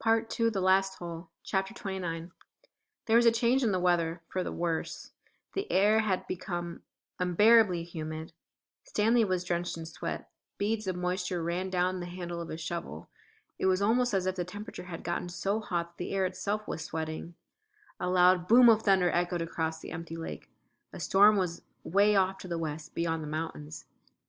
Part 2, The Last Hole, Chapter 29. There was a change in the weather, for the worse. The air had become unbearably humid. Stanley was drenched in sweat. Beads of moisture ran down the handle of his shovel. It was almost as if the temperature had gotten so hot that the air itself was sweating. A loud boom of thunder echoed across the empty lake. A storm was way off to the west, beyond the mountains.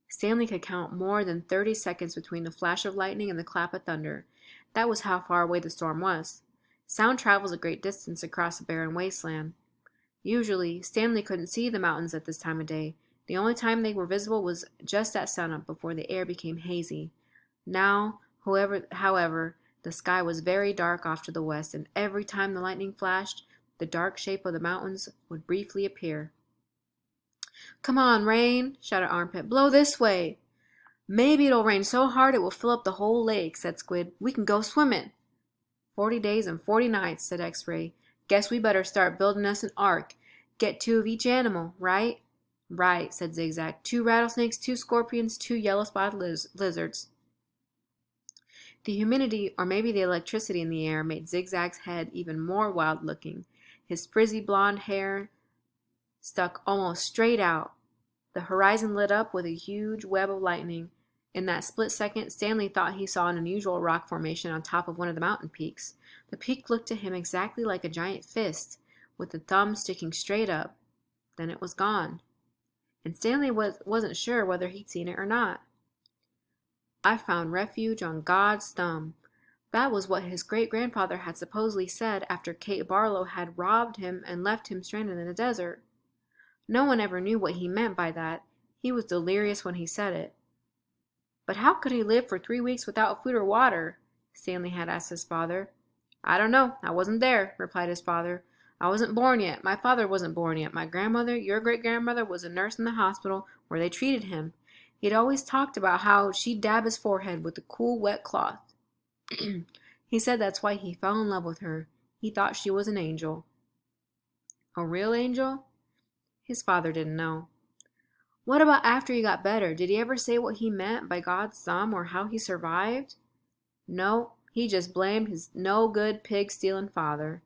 Stanley could count more than 30 seconds between the flash of lightning and the clap of thunder. That was how far away the storm was. Sound travels a great distance across a barren wasteland. Usually, Stanley couldn't see the mountains at this time of day. The only time they were visible was just at sunup, before the air became hazy. Now, however, the sky was very dark off to the west, and every time the lightning flashed, the dark shape of the mountains would briefly appear. "Come on, rain!" shouted Armpit. "Blow this way!" "Maybe it'll rain so hard it will fill up the whole lake," said Squid. "We can go swimming." 40 days and 40 nights, said X-Ray. "Guess we better start building us an ark. Get 2 of each animal, right?" "Right," said Zigzag. 2 rattlesnakes, 2 scorpions, 2 yellow-spotted lizards. The humidity, or maybe the electricity in the air, made Zigzag's head even more wild-looking. His frizzy blonde hair stuck almost straight out. The horizon lit up with a huge web of lightning. In that split second, Stanley thought he saw an unusual rock formation on top of one of the mountain peaks. The peak looked to him exactly like a giant fist, with the thumb sticking straight up. Then it was gone, and Stanley wasn't sure whether he'd seen it or not. "I found refuge on God's thumb." That was what his great-grandfather had supposedly said after Kate Barlow had robbed him and left him stranded in the desert. No one ever knew what he meant by that. He was delirious when he said it. "But how could he live for 3 weeks without food or water?" Stanley had asked his father. "I don't know. I wasn't there," replied his father. "I wasn't born yet. My father wasn't born yet. My grandmother, your great-grandmother, was a nurse in the hospital where they treated him. He'd always talked about how she'd dab his forehead with a cool, wet cloth. He said that's why he fell in love with her. He thought she was an angel." "A real angel?" His father didn't know. "What about after he got better? Did he ever say what he meant by God's thumb, or how he survived?" "No, he just blamed his no-good pig-stealing father."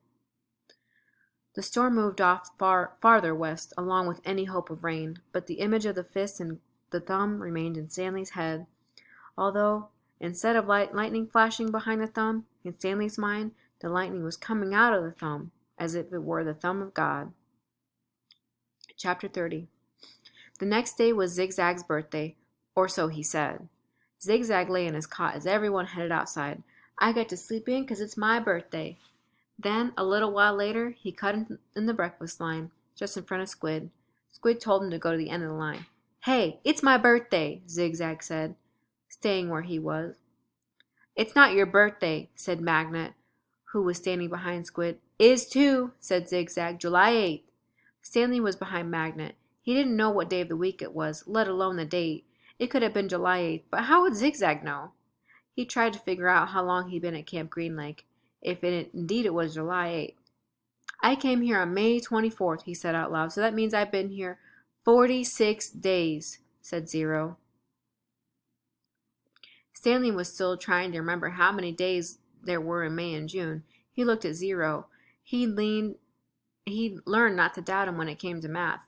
The storm moved off farther west, along with any hope of rain, but the image of the fist and the thumb remained in Stanley's head, although, instead of lightning flashing behind the thumb, in Stanley's mind, the lightning was coming out of the thumb, as if it were the thumb of God. Chapter 30. The next day was Zigzag's birthday, or so he said. Zigzag lay in his cot as everyone headed outside. "I get to sleep in 'cause it's my birthday." Then, a little while later, he cut in the breakfast line, just in front of Squid. Squid told him to go to the end of the line. "Hey, it's my birthday," Zigzag said, staying where he was. "It's not your birthday," said Magnet, who was standing behind Squid. "Is too," said Zigzag. "July 8th. Stanley was behind Magnet. He didn't know what day of the week it was, let alone the date. It could have been July 8th, but how would Zigzag know? He tried to figure out how long he'd been at Camp Green Lake, if indeed it was July 8th. "I came here on May 24th, he said out loud, "so that means I've been here 46 days, said Zero. Stanley was still trying to remember how many days there were in May and June. He looked at Zero. He'd learned not to doubt him when it came to math.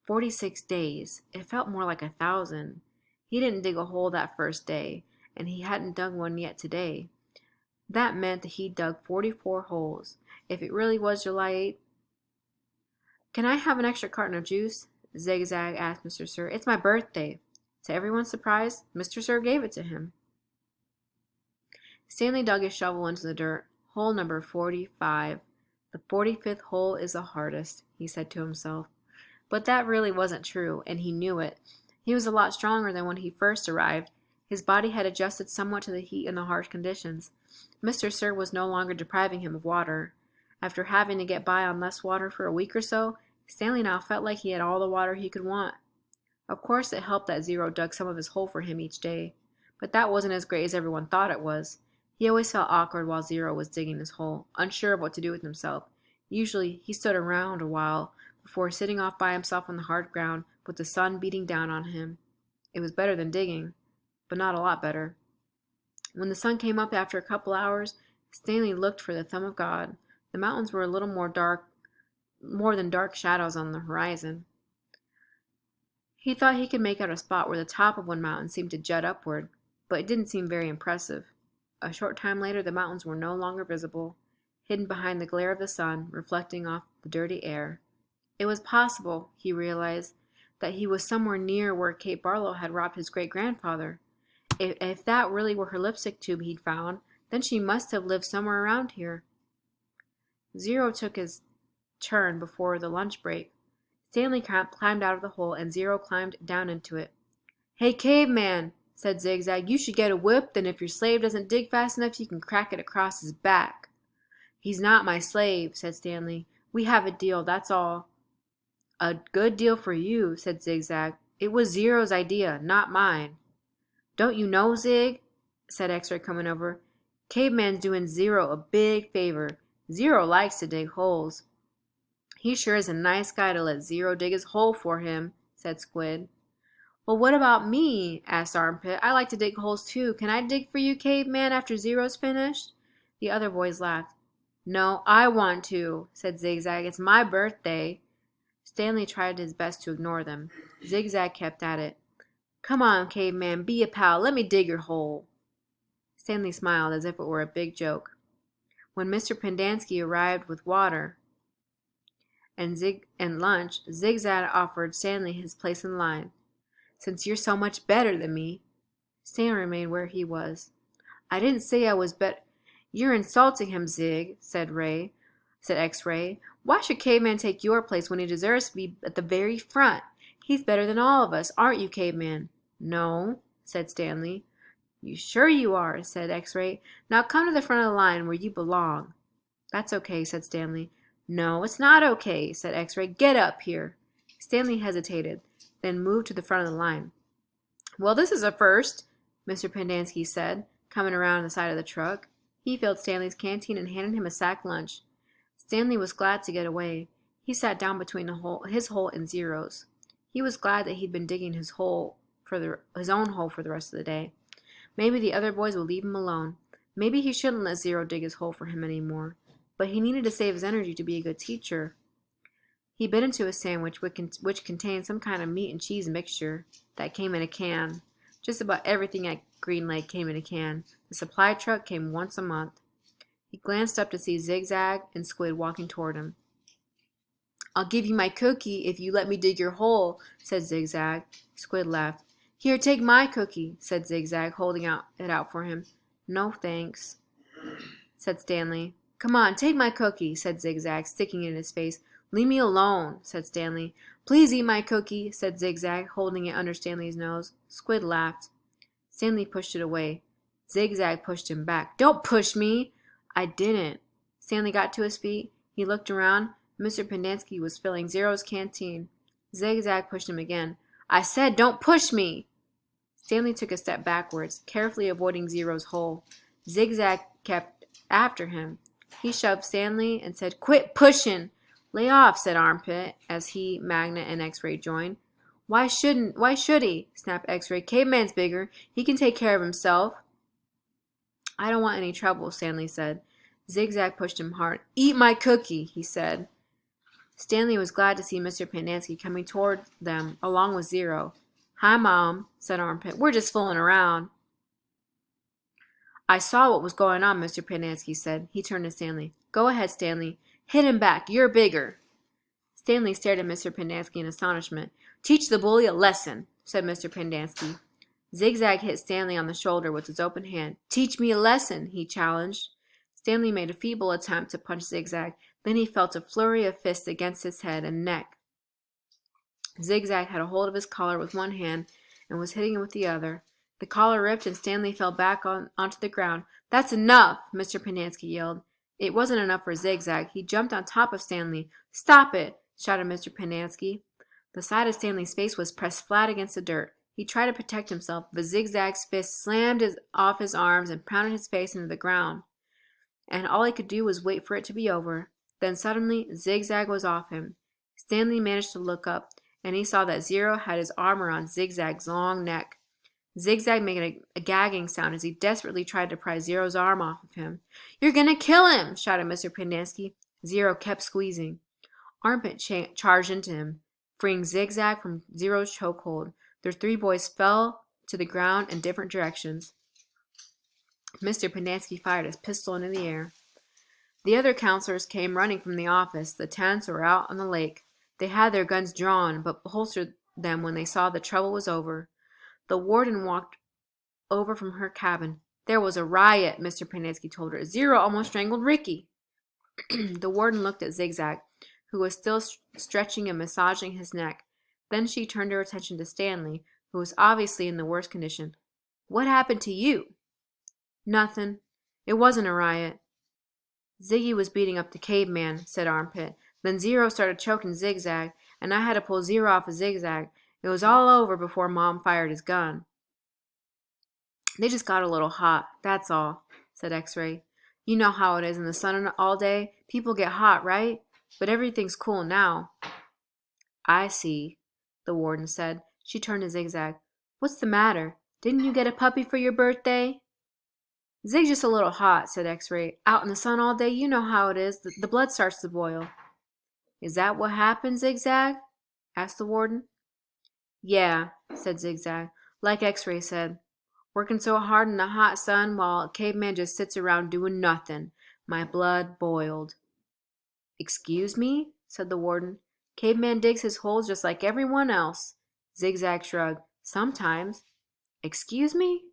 46 days. It felt more like 1,000. He didn't dig a hole that first day, and he hadn't dug one yet today. That meant that he'd dug 44 holes. If it really was July 8th. "Can I have an extra carton of juice?" Zigzag asked Mr. Sir. "It's my birthday." To everyone's surprise, Mr. Sir gave it to him. Stanley dug his shovel into the dirt. Hole number 45. "The 45th hole is the hardest," he said to himself. But that really wasn't true, and he knew it. He was a lot stronger than when he first arrived. His body had adjusted somewhat to the heat and the harsh conditions. Mr. Sir was no longer depriving him of water. After having to get by on less water for a week or so, Stanley now felt like he had all the water he could want. Of course it helped that Zero dug some of his hole for him each day, but that wasn't as great as everyone thought it was. He always felt awkward while Zero was digging his hole, unsure of what to do with himself. Usually he stood around a while before sitting off by himself on the hard ground with the sun beating down on him. It was better than digging, but not a lot better. When the sun came up after a couple hours, Stanley looked for the thumb of God. The mountains were a little more than dark shadows on the horizon. He thought he could make out a spot where the top of one mountain seemed to jut upward, but it didn't seem very impressive. A short time later the mountains were no longer visible, hidden behind the glare of the sun, reflecting off the dirty air. It was possible, he realized, that he was somewhere near where Kate Barlow had robbed his great-grandfather. If that really were her lipstick tube he'd found, then she must have lived somewhere around here. Zero took his turn before the lunch break. Stanley climbed out of the hole, and Zero climbed down into it. "Hey, caveman," said Zigzag, "you should get a whip, then if your slave doesn't dig fast enough, you can crack it across his back." "He's not my slave," said Stanley. "We have a deal, that's all." "A good deal for you," said Zigzag. "It was Zero's idea, not mine." "Don't you know, Zig?" said X-Ray, coming over. "Caveman's doing Zero a big favor. Zero likes to dig holes." "He sure is a nice guy to let Zero dig his hole for him," said Squid. "Well, what about me?" asked Armpit. "I like to dig holes too. Can I dig for you, Caveman, after Zero's finished?" The other boys laughed. "No, I want to," said Zigzag. "It's my birthday." Stanley tried his best to ignore them. Zigzag kept at it. "Come on, Caveman, be a pal. Let me dig your hole." Stanley smiled as if it were a big joke. When Mr. Pendanski arrived with water and lunch, Zigzag offered Stanley his place in line. "Since you're so much better than me." Stanley remained where he was. "I didn't say I was better." "You're insulting him, Zig," said X-Ray. "Why should Caveman take your place when he deserves to be at the very front? He's better than all of us, aren't you, Caveman?" "No," said Stanley. "You sure you are," said X-Ray. "Now come to the front of the line where you belong." "That's okay," said Stanley. "No, it's not okay," said X-Ray. "Get up here." Stanley hesitated, then moved to the front of the line. "Well, this is a first," Mr. Pendanski said, coming around the side of the truck. He filled Stanley's canteen and handed him a sack lunch. Stanley was glad to get away. He sat down between his hole and Zero's. He was glad that he'd been digging his own hole for the rest of the day. Maybe the other boys would leave him alone. Maybe he shouldn't let Zero dig his hole for him any more. But he needed to save his energy to be a good teacher. He bit into a sandwich which contained some kind of meat and cheese mixture that came in a can. Just about everything at Green Lake came in a can. The supply truck came once a month. He glanced up to see Zigzag and Squid walking toward him. "I'll give you my cookie if you let me dig your hole," said Zigzag. Squid laughed. "Here, take my cookie," said Zigzag, holding it out for him. "No, thanks," said Stanley. "Come on, take my cookie," said Zigzag, sticking it in his face. "Leave me alone," said Stanley. "Please eat my cookie," said Zigzag, holding it under Stanley's nose. Squid laughed. Stanley pushed it away. Zigzag pushed him back. "Don't push me." "I didn't." Stanley got to his feet. He looked around. Mr. Pendanski was filling Zero's canteen. Zigzag pushed him again. "I said don't push me." Stanley took a step backwards, carefully avoiding Zero's hole. Zigzag kept after him. He shoved Stanley and said, "Quit pushing." "Lay off," said Armpit, as he, Magnet, and X-Ray joined. Why should he?" snapped X-Ray. "Caveman's bigger. He can take care of himself." "I don't want any trouble," Stanley said. Zigzag pushed him hard. "Eat my cookie," he said. Stanley was glad to see Mr. Pendanski coming toward them, along with Zero. "Hi, Mom," said Armpit. "We're just fooling around." "I saw what was going on," Mr. Pendanski said. He turned to Stanley. "Go ahead, Stanley. Hit him back. You're bigger." Stanley stared at Mr. Pendanski in astonishment. "Teach the bully a lesson," said Mr. Pendanski. Zigzag hit Stanley on the shoulder with his open hand. "Teach me a lesson," he challenged. Stanley made a feeble attempt to punch Zigzag. Then he felt a flurry of fists against his head and neck. Zigzag had a hold of his collar with one hand and was hitting him with the other. The collar ripped and Stanley fell back onto the ground. "That's enough!" Mr. Pendanski yelled. It wasn't enough for Zigzag. He jumped on top of Stanley. "Stop it!" shouted Mr. Pendanski. The side of Stanley's face was pressed flat against the dirt. He tried to protect himself, but Zigzag's fist slammed off his arms and pounded his face into the ground. And all he could do was wait for it to be over. Then suddenly, Zigzag was off him. Stanley managed to look up, and he saw that Zero had his arm around Zigzag's long neck. Zigzag made a gagging sound as he desperately tried to pry Zero's arm off of him. "You're gonna kill him!" shouted Mr. Pendanski. Zero kept squeezing. Armpit charged into him, freeing Zigzag from Zero's chokehold. The three boys fell to the ground in different directions. Mr. Pendanski fired his pistol into the air. The other counselors came running from the office. The tents were out on the lake. They had their guns drawn, but holstered them when they saw the trouble was over. The warden walked over from her cabin. "There was a riot," Mr. Pendanski told her. "Zero almost strangled Ricky." The warden looked at Zigzag, who was still stretching and massaging his neck. Then she turned her attention to Stanley, who was obviously in the worst condition. "What happened to you?" "Nothing. It wasn't a riot." "Ziggy was beating up the caveman," said Armpit. "Then Zero started choking Zigzag, and I had to pull Zero off of Zigzag. It was all over before Mom fired his gun." "They just got a little hot, that's all," said X-Ray. "You know how it is in the sun all day. People get hot, right? But everything's cool now." "I see," the warden said. She turned to Zigzag. "What's the matter? Didn't you get a puppy for your birthday?" "Zig's just a little hot," said X-Ray. "Out in the sun all day, you know how it is. The blood starts to boil." "Is that what happened, Zigzag?" asked the warden. "Yeah," said Zigzag. "Like X-Ray said. Working so hard in the hot sun while a caveman just sits around doing nothing. My blood boiled." "Excuse me?" said the warden. "Caveman digs his holes just like everyone else." Zigzag shrugged. "Sometimes." "Excuse me?"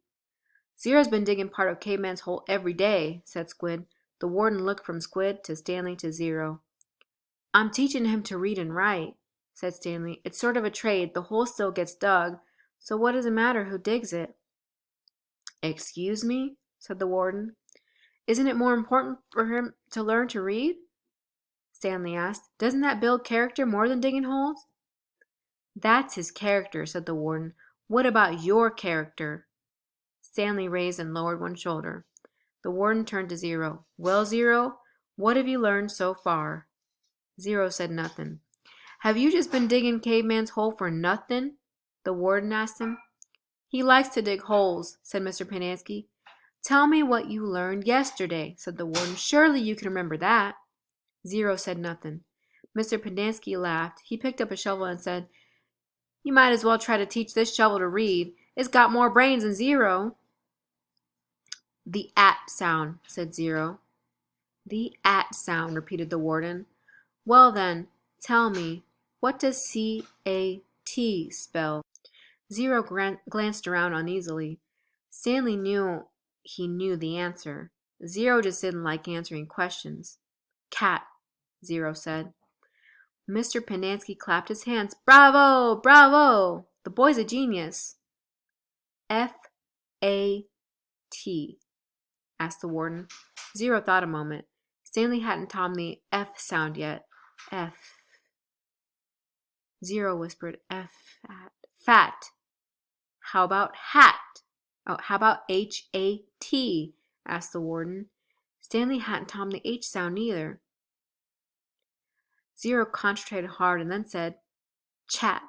"Zero's been digging part of Caveman's hole every day," said Squid. The warden looked from Squid to Stanley to Zero. "I'm teaching him to read and write," said Stanley. "It's sort of a trade. The hole still gets dug, so what does it matter who digs it?" "Excuse me?" said the warden. "Isn't it more important for him to learn to read?" Stanley asked. "Doesn't that build character more than digging holes?" "That's his character," said the warden. "What about your character?" Stanley raised and lowered one shoulder. The warden turned to Zero. "Well, Zero, what have you learned so far?" Zero said nothing. "Have you just been digging Caveman's hole for nothing?" the warden asked him. "He likes to dig holes," said Mr. Pendanski. "Tell me what you learned yesterday," said the warden. "Surely you can remember that." Zero said nothing. Mr. Pendanski laughed. He picked up a shovel and said, "You might as well try to teach this shovel to read. It's got more brains than Zero." "The at sound," said Zero. "The at sound," repeated the warden. "Well then, tell me, what does C-A-T spell?" Zero glanced around uneasily. Stanley knew he knew the answer. Zero just didn't like answering questions. "Cat," Zero said. Mr. Pendanski clapped his hands. "Bravo! Bravo! The boy's a genius." "F-A-T?" asked the warden. Zero thought a moment. Stanley hadn't taught him the F sound yet. F. Zero whispered, "F-fat." "Fat." "How about hat?" "Oh, how about H-A-T?" asked the warden. Stanley hadn't taught him the H sound either. Zero concentrated hard and then said, "Chat."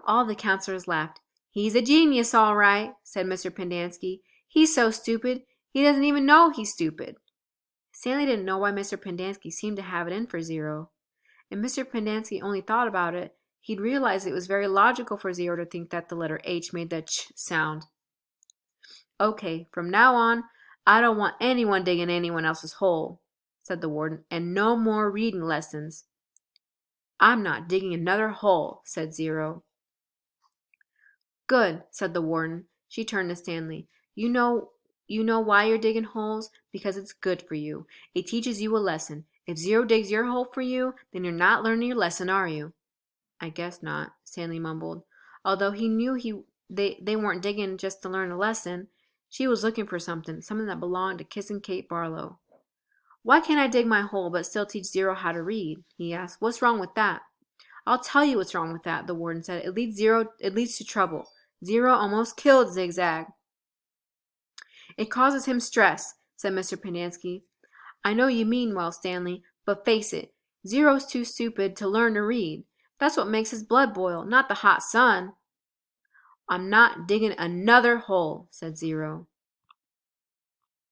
All the counselors laughed. "He's a genius, all right," said Mr. Pendanski. "He's so stupid, he doesn't even know he's stupid." Stanley didn't know why Mr. Pendanski seemed to have it in for Zero. If Mr. Pendanski only thought about it, he'd realize it was very logical for Zero to think that the letter H made the ch sound. "Okay, from now on, I don't want anyone digging anyone else's hole," said the warden, "and no more reading lessons." "I'm not digging another hole," said Zero. "Good," said the warden. She turned to Stanley. You know why you're digging holes? Because it's good for you. It teaches you a lesson. If Zero digs your hole for you, then you're not learning your lesson, are you?" "I guess not," Stanley mumbled. Although he knew they weren't digging just to learn a lesson. She was looking for something that belonged to Kissing Kate Barlow. "Why can't I dig my hole but still teach Zero how to read?" he asked. "What's wrong with that?" "I'll tell you what's wrong with that," the warden said. It leads to trouble. Zero almost killed Zigzag." "It causes him stress," said Mr. Pendanski. "I know you mean well, Stanley, but face it, Zero's too stupid to learn to read. That's what makes his blood boil, not the hot sun." I'm not digging another hole, said Zero.